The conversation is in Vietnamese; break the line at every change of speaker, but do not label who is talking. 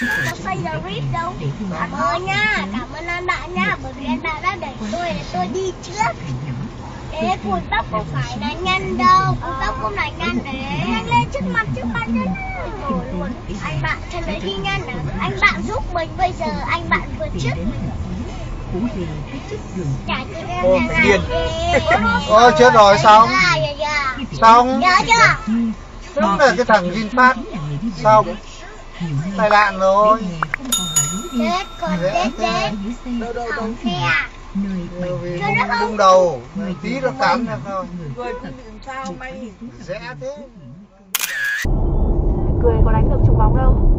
Có xây clip đâu. Cảm ơn nha, cảm ơn anh bạn nha, bởi vì anh bạn đã để tôi đi trước. Thế cùi tóc không phải là nhanh đâu, cùi tóc không là nhanh để anh lên trước mặt chứ bạn chứ. Rồi luôn, anh bạn chân đấy đi nhanh à? Anh bạn giúp mình bây giờ, anh bạn vượt trước mình.
Ôi, phải điên. Ôi, chết rồi, xong. Xong.
Nhớ chưa?
Đúng là cái thằng VinFast. Xong. Tai nạn rồi.
Chết, còn chết. Hỏng xe à?
Vì bung đầu, tí nó cắn ra thôi.
Người cũng làm sao may
Rẽ thế.
Cười có đánh được trúng bóng đâu.